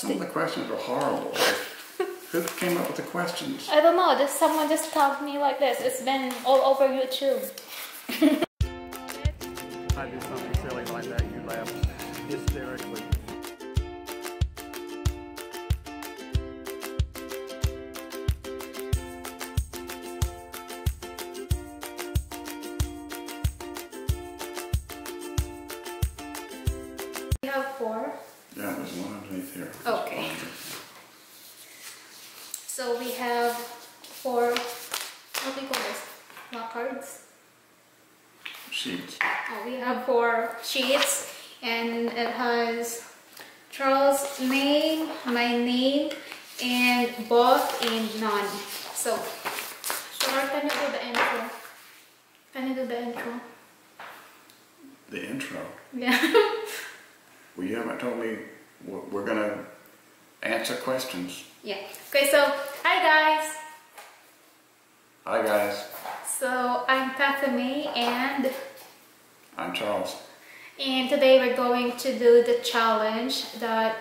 Some of the questions are horrible. Who came up with the questions? I don't know. Someone just told me like this. It's been all over YouTube. I do something silly like that, you laugh hysterically. We have 4. Yeah, there's one underneath here. Okay. So we have 4, what do you call this? Placards? Sheets. We have 4 sheets, and it has Charles' name, my name, and both and none. So, Shar, can you do the intro? Can you do the intro? The intro? Yeah. Well, you haven't told me we're going to answer questions. Yeah. Okay, so, hi guys. Hi guys. So, I'm May and I'm Charles. And today we're going to do the challenge that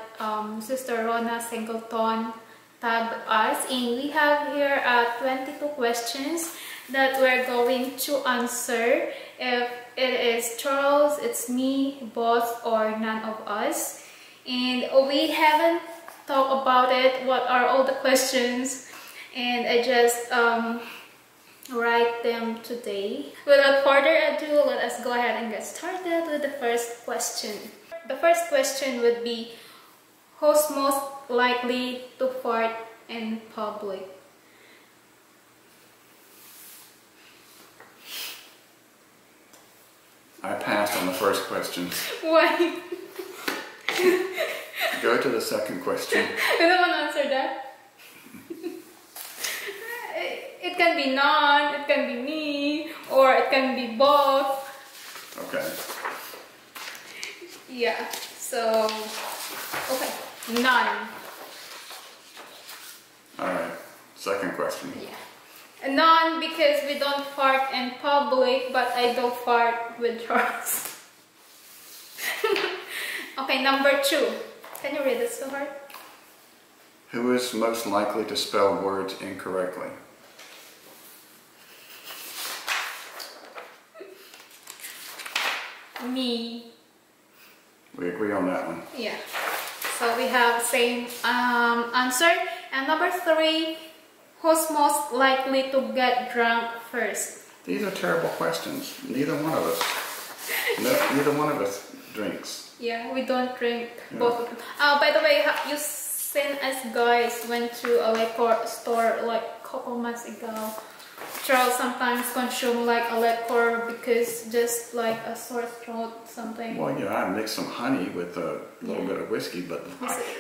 Sister Rona Singleton tagged us. And we have here 22 questions that we're going to answer. If it is Charles, it's me, both, or none of us. And we haven't talked about it, what are all the questions. And I just write them today. Without further ado, let us go ahead and get started with the first question. The first question would be, who's most likely to fart in public? I passed on the first question. Why? Go to the second question. You don't want to answer that? It can be none, it can be me, or it can be both. Okay. Yeah, so, okay, none. Alright, second question. Yeah. None because we don't fart in public, but I do fart with Charles. Okay, number 2. Can you read this to her? Who is most likely to spell words incorrectly? Me. We agree on that one. Yeah. So we have same answer. And number 3, who's most likely to get drunk first? These are terrible questions. Neither one of us. Neither one of us drinks. Yeah, we don't drink, both of them. By the way, you seen us guys went to a liquor store like a couple months ago. Charles sometimes consume like a liquor because just like a sore throat, something. Well, you know, I mix some honey with a little bit of whiskey, but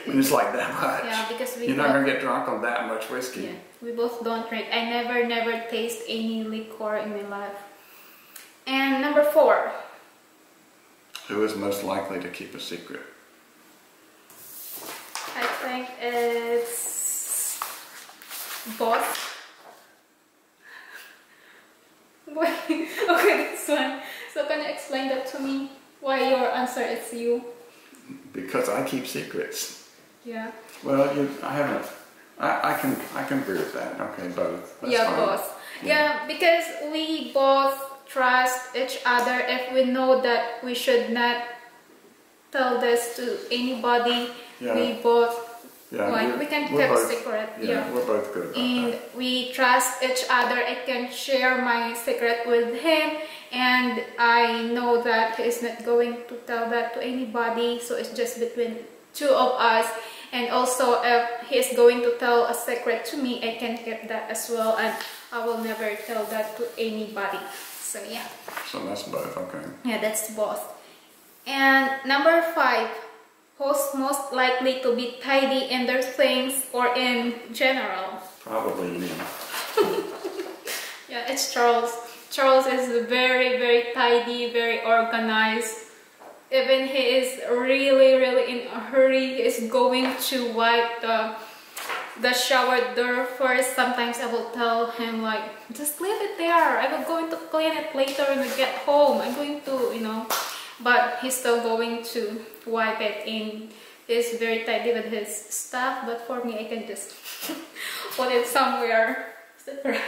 when it's like that much, yeah, because you're not going to get drunk on that much whiskey. Yeah, we both don't drink. I never taste any liquor in my life. And number 4. Who is most likely to keep a secret? I think it's both. Okay, that's fine. So can you explain that to me? Why your answer is you? Because I keep secrets. Yeah. Well, I haven't. I can agree with that. Okay, both. That's yeah, fine. both. Yeah, because we both trust each other. If we know that we should not tell this to anybody, we both. Yeah, we can keep a secret. Yeah, we're both good about and that. we trust each other. I can share my secret with him, and I know that he's not going to tell that to anybody. So it's just between 2 of us. And also, if he's going to tell a secret to me, I can keep that as well, and I will never tell that to anybody. So yeah. So that's both. Okay. Yeah, that's both. And number 5. Who's most likely to be tidy in their things or in general? Probably me. Yeah, it's Charles. Charles is very tidy, very organized. Even he is really in a hurry, he is going to wipe the shower door first. Sometimes I will tell him like, just leave it there. I'm going to clean it later when we get home. I'm going to, you know. But he's still going to wipe it and He's very tidy with his stuff, but for me, I can just put it somewhere. Is that correct?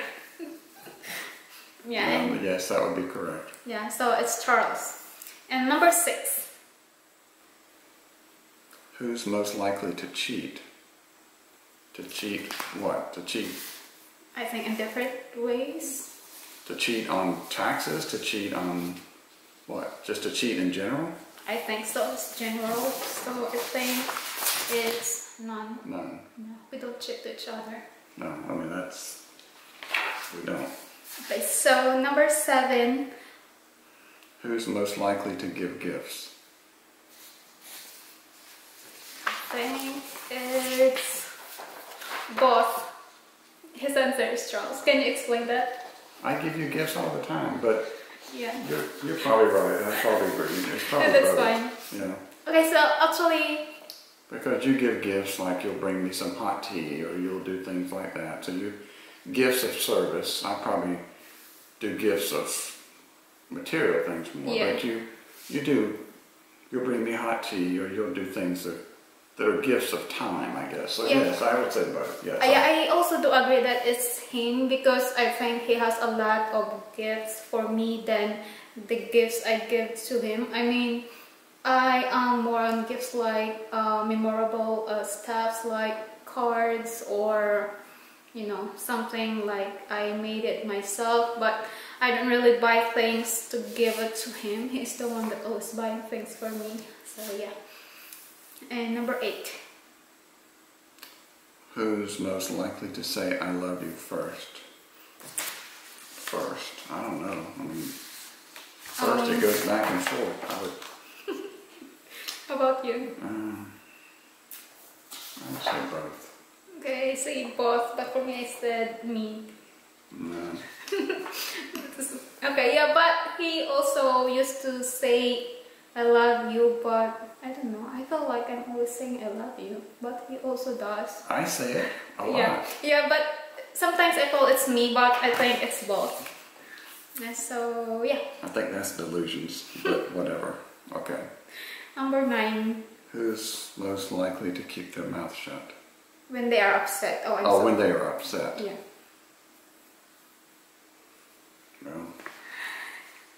Yeah. Yes, that would be correct. Yeah, so it's Charles. And number 6. Who's most likely to cheat? To cheat what? To cheat? I think in different ways. To cheat on taxes? To cheat on what? Just to cheat in general? I think so. It's general. So I think it's none. None. No, we don't cheat to each other. No, I mean we don't. Okay, so number 7. Who's most likely to give gifts? I think it's both. His answer is Charles. Can you explain that? I give you gifts all the time, but Yeah. you're probably right. I probably agree. It's probably That's both. fine. Yeah. Okay, so actually, Because you give gifts like you'll bring me some hot tea or you'll do things like that. So you gifts of service. I probably do gifts of material things more. Yeah. But you'll bring me hot tea or you'll do things that are gifts of time, I guess. So Yeah. yes, I would say both. Yes. I also do agree that it's him because I think he has a lot of gifts for me than the gifts I give to him. I mean, I am more on gifts like memorable stuffs like cards or something like I made it myself, but I don't really buy things to give it to him. He's the one that always buying things for me. So yeah. And number 8. Who's most likely to say I love you first? First, I don't know. I mean, first it goes back and forth. How about you? I would say both. Okay, I say both, but for me I said me. No. Okay, yeah, but he also used to say I love you, but I don't know. I feel like I'm always saying I love you, but he also does. I say it a lot. Yeah, but sometimes I feel it's me, but I think it's both. And so yeah. I think that's delusions, but whatever. Okay. Number 9. Who's most likely to keep their mouth shut? When they are upset. Oh, I'm Oh, sorry. when they are upset. Yeah. Well,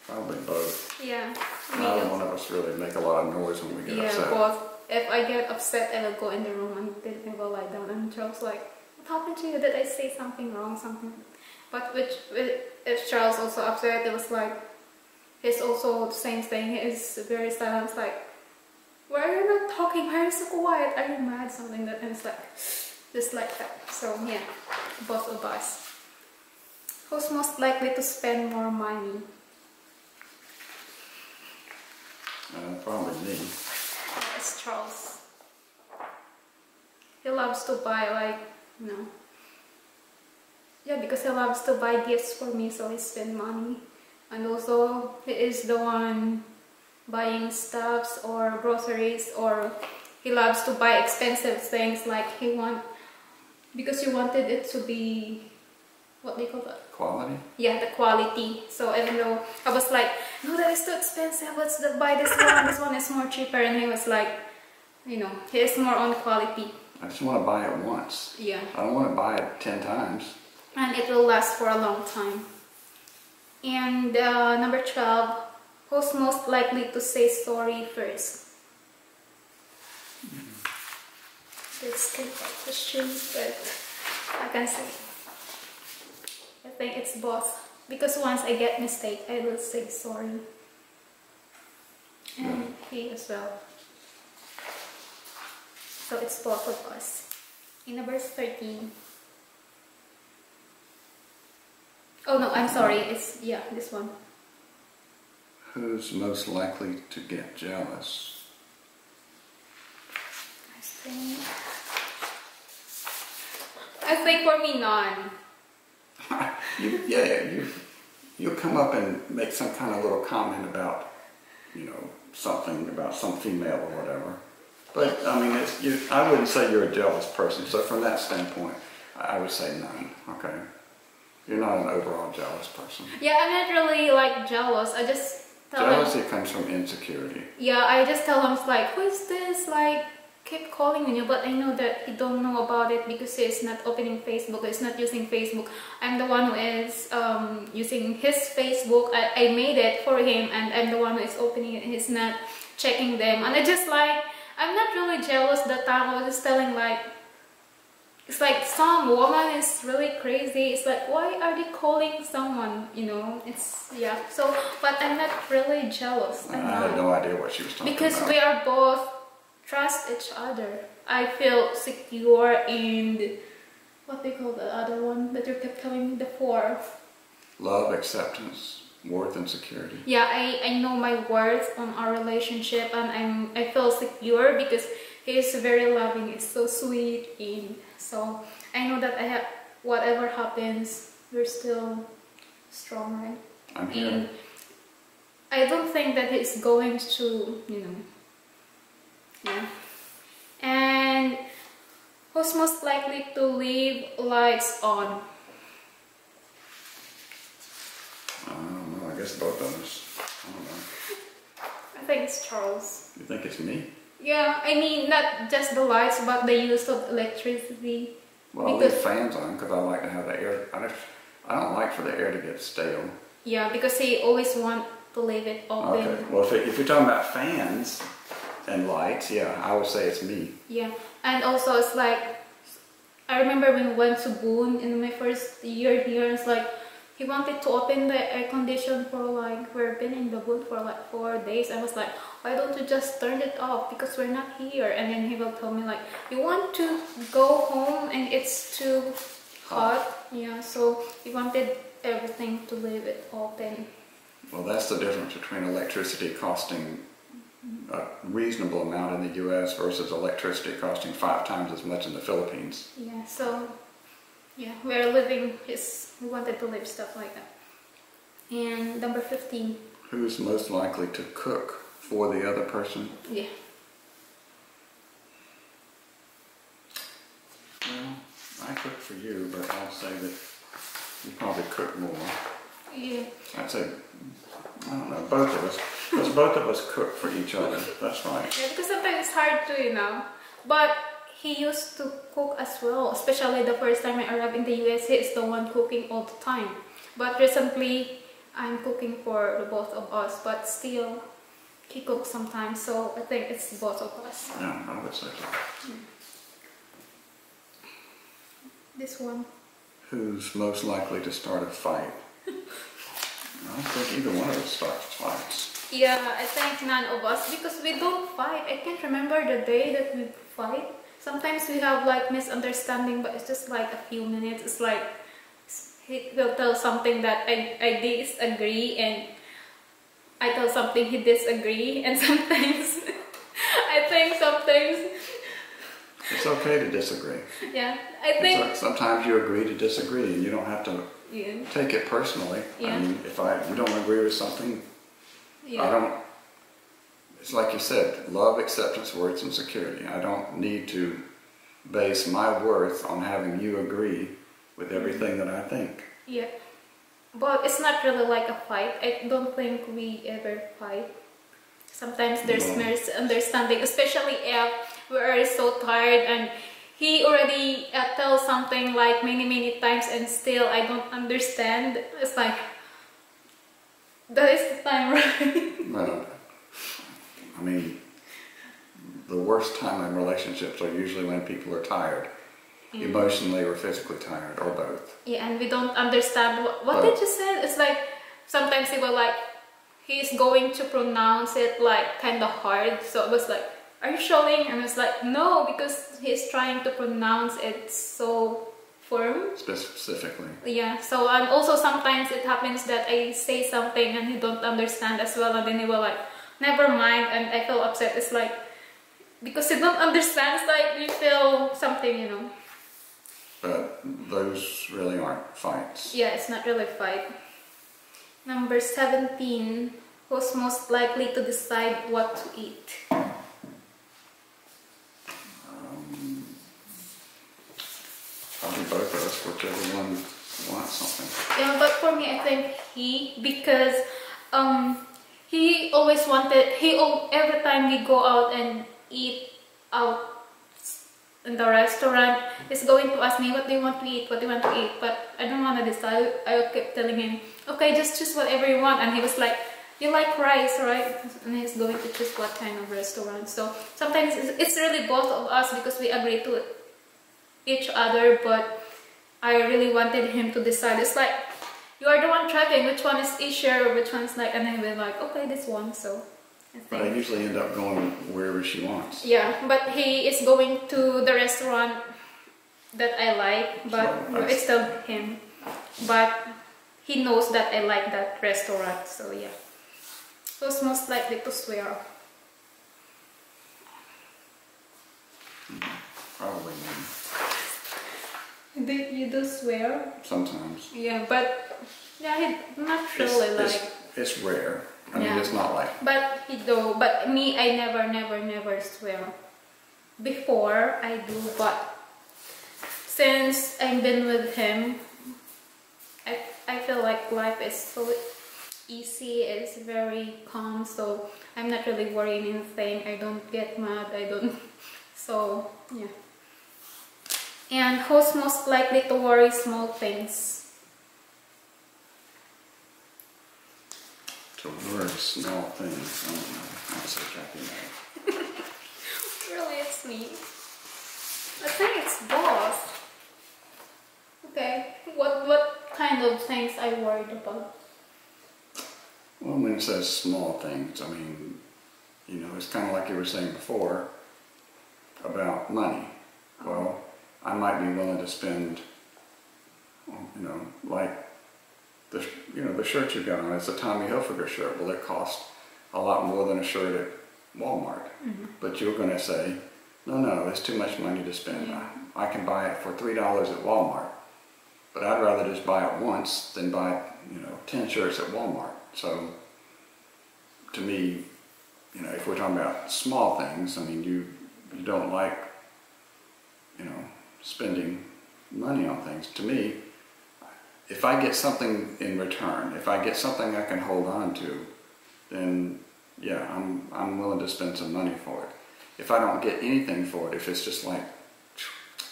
probably both. Yeah. Neither one of us really make a lot of noise when we get Yeah, upset. both. If I get upset, I will go in the room and then I will lie down. And Charles like, what happened to you? Did I say something wrong? Something. But if Charles also upset, it was like, he's also the same thing. He is very silent. It's like, why are you not talking? Why are you so quiet? Are you mad? Something that, and it's like, just like that. So yeah, both of us. Who's most likely to spend more money? Probably me. It's Charles. He loves to buy yeah, because he loves to buy gifts for me, so he spend money. And also, he is the one buying stuffs or groceries, or he loves to buy expensive things like because he wanted it to be, what do you call that? Quality? Yeah, the quality. So even though I was like, no, that is too expensive, let's buy this one is more cheaper, and he was like, he is more on quality. I just want to buy it once. Yeah. I don't want to buy it 10 times. And it will last for a long time. And number 12, who's most likely to say sorry first? That's good question, but I can say I think it's both. Because once I get mistake, I will say sorry. And he as well. So it's both of us. In verse 13. Oh no, I'm sorry. It's this one. Who's most likely to get jealous? I think for me, none. You'll come up and make some kind of little comment about, something about some female or whatever. But I mean, I wouldn't say you're a jealous person. So from that standpoint, I would say none. Okay, you're not an overall jealous person. Yeah, I'm not really jealous. I just tell him. Jealousy comes from insecurity. Yeah, I just tell him, it's like, who is this? Like, keep calling you, but I know that he don't know about it because he's not opening Facebook, he's not using Facebook. I'm the one who is using his Facebook. I made it for him, and I'm the one who is opening it. He's not checking them, and I just like, I'm not really jealous that time. I was just telling like, it's like some woman is really crazy. It's like, why are they calling someone, you know? It's, yeah, so, but I'm not really jealous. I had no idea what she was talking because about. we are both trust each other. I feel secure in, what they call the other one that you kept telling me, the four. Love, acceptance, worth, and security. Yeah, I know my worth on our relationship, and I feel secure because he is very loving, it's so sweet, and so I know that I have, whatever happens, we're still strong, right? I'm here. And I don't think that he's going to, you know, yeah. And who's most likely to leave lights on? I don't know, I guess both of us. I don't know. I think it's Charles. You think it's me? Yeah, I mean, not just the lights, but the use of electricity. Well, I'll leave fans on because I like to have the air. I don't like for the air to get stale. Yeah, because he always want to leave it open. Okay, well if you're talking about fans and lights, yeah, I would say it's me. Yeah, and also it's like, I remember when we went to Boone in my first year here, it's like, he wanted to open the air condition for like, we've been in the Boone for like 4 days. I was like, why don't you just turn it off because we're not here? And then he will tell me like, you want to go home and it's too hot. Yeah, so he wanted everything to leave it open. Well, that's the difference between electricity costing a reasonable amount in the US versus electricity costing 5 times as much in the Philippines. Yeah, so yeah, we're living we wanted to live stuff like that. And number 15. Who's most likely to cook for the other person? Yeah. Well, I cook for you, but I'll say that you probably cook more. Yeah. I'd say, I don't know, both of us. Because both of us cook for each other. That's right. Yeah, because sometimes it's hard to, you know. But he used to cook as well, especially the first time I arrived in the US. He is the one cooking all the time. But recently, I'm cooking for the both of us, but still, he cooks sometimes, so I think it's both of us. Yeah, I would say so. This one. Who's most likely to start a fight? I don't think either one of us starts fights. Yeah, I think none of us, because we don't fight. I can't remember the day that we fight. Sometimes we have like misunderstanding, but it's just like a few minutes. It's like he'll tell something that I disagree, and I tell something he disagree, and sometimes I think sometimes it's okay to disagree. Yeah, I think sometimes you agree to disagree, and you don't have to take it personally. Yeah. I mean, if you don't agree with something, I don't. It's like you said, love, acceptance, worth, and security. I don't need to base my worth on having you agree with everything that I think. Yeah, but it's not really like a fight. I don't think we ever fight. Sometimes there's misunderstanding, especially if we are so tired and he already tells something like many times and still I don't understand. It's like, that is the time, right? Well, I mean, the worst time in relationships are usually when people are tired. Emotionally or physically tired, or both. Yeah, and we don't understand what did you say? It's like sometimes he will like, he's going to pronounce it like kind of hard, so it was like, are you showing? And it's like, no, because he's trying to pronounce it so firm. Specifically. Yeah, so and also sometimes it happens that I say something and he don't understand as well, and then he will like, never mind, and I feel upset. It's like, because you don't understand, it's like you feel something, you know. But those really aren't fights. Yeah, it's not really a fight. Number 17, who's most likely to decide what to eat? Probably both of us, whichever one wants something. Yeah, but for me, I think because he always wanted, every time we go out and eat out in the restaurant, he's going to ask me, what do you want to eat? What do you want to eat? But I don't want to decide. I kept telling him, okay, just choose whatever you want. And he was like, you like rice, right? And he's going to choose what kind of restaurant. So sometimes it's really both of us because we agree to each other, but I really wanted him to decide. It's like, you are the one traveling, which one is easier, which one's like, and then we're like, okay, this one, so I think. But I usually end up going wherever she wants. Yeah, but he is going to the restaurant that I like, but So, it's still him. But he knows that I like that restaurant, so yeah. Who's most likely to swear? Probably me. You do swear? Sometimes. Yeah, but yeah, he not really like. It's rare. I mean, Yeah. it's not like. But he do. But me, I never swear. Before I do, but since I've been with him, I feel like life is so easy. It's very calm, so I'm not really worrying anything. I don't get mad. I don't. So yeah. And who's most likely to worry small things? To worry small things. I don't know. I'm so Jackie now. Really, it's me. I think it's both. Okay, what kind of things I worried about? Well, when it says small things, I mean, you know, it's kind of like you were saying before about money. Well, I might be willing to spend, you know, like the shirt you got on. It's a Tommy Hilfiger shirt. Well, it costs a lot more than a shirt at Walmart. Mm-hmm. But you're going to say, no, it's too much money to spend. Yeah. I can buy it for $3 at Walmart. But I'd rather just buy it once than buy, 10 shirts at Walmart. So, to me, if we're talking about small things, I mean, you don't like, spending money on things. To me, if I get something in return, if I get something I can hold on to, then yeah, I'm willing to spend some money for it. If I don't get anything for it, if it's just like,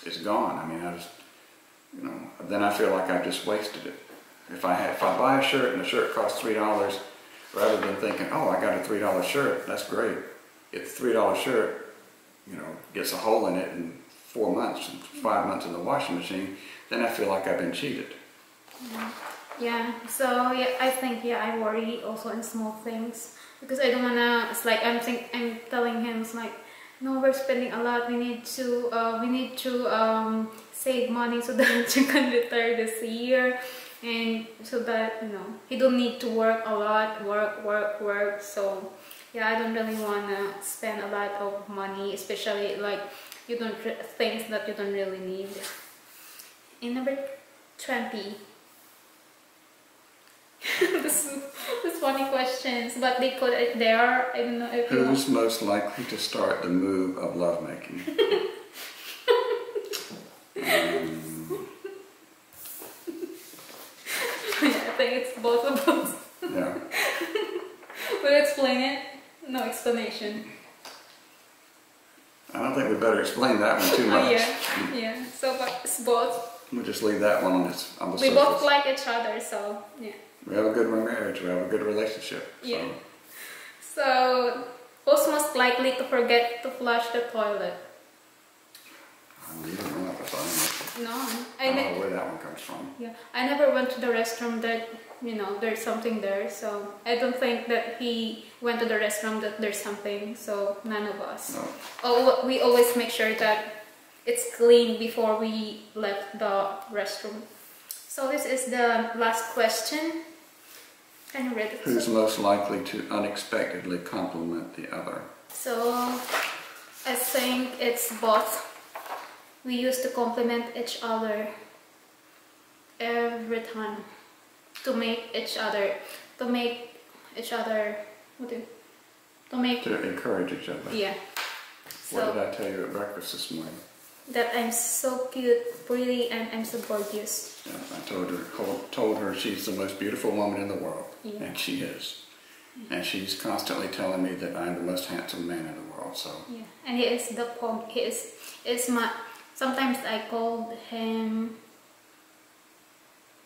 it's gone, I mean, then I feel like I just wasted it. If I buy a shirt and the shirt costs $3, rather than thinking, oh, I got a $3 shirt, that's great. If the $3 shirt, gets a hole in it in 4 months, 5 months in the washing machine, then I feel like I've been cheated. Yeah, so yeah, I think I worry also in small things because I don't wanna. It's like I'm telling him, it's like, no, we're spending a lot. We need to save money so that you can retire this year, and so that he don't need to work a lot, work. So yeah, I don't really wanna spend a lot of money, especially like things that you don't really need. In number 20. This funny questions, but they put it there. I don't know if who's most likely to start the move of lovemaking? I think it's both of us. Yeah. Will you explain it? No explanation. I don't think we better explain that one too much. Yeah. So, but it's both. We'll just leave that one on the surface. We both like each other, so yeah. We have a good marriage. We have a good relationship. Yeah. So, who's most likely to forget to flush the toilet? You don't know that, so No, I don't know where that one comes from. Yeah, I never went to the restroom that there's something there. So I don't think that he went to the restroom that there's something. So none of us. No. Oh, we always make sure that it's clean before we left the restroom. So this is the last question. Can you read it? Who's most likely to unexpectedly compliment the other? So I think it's both. We used to compliment each other every time to encourage each other. Yeah. What did I tell you at breakfast this morning? That I'm so cute, pretty, and I'm so gorgeous. Yeah, I told her she's the most beautiful woman in the world, yeah. and she is. And she's constantly telling me that I'm the most handsome man in the world. So yeah, and he is the pog. He is my. Sometimes I call him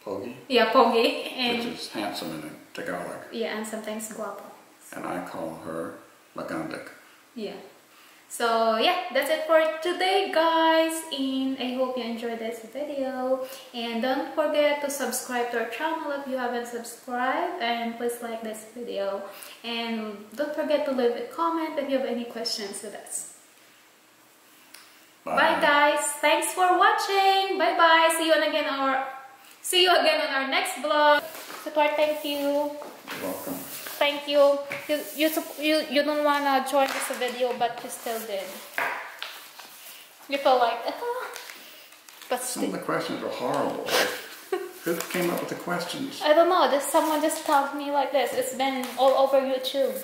Pogi. Yeah, Pogi, and Which is handsome in Tagalog. yeah, and sometimes guapo. And I call her Magandak. Yeah. So yeah, that's it for today, guys, and I hope you enjoyed this video, and don't forget to subscribe to our channel if you haven't subscribed, and please like this video, and don't forget to leave a comment if you have any questions with us. Bye guys, thanks for watching. Bye bye. See you again on our next vlog. Support, thank you. You're welcome. Thank you. You don't wanna join this video, but you still did. You feel like, but some of the questions are horrible. Who came up with the questions? I don't know. Someone just told me like this. It's been all over YouTube.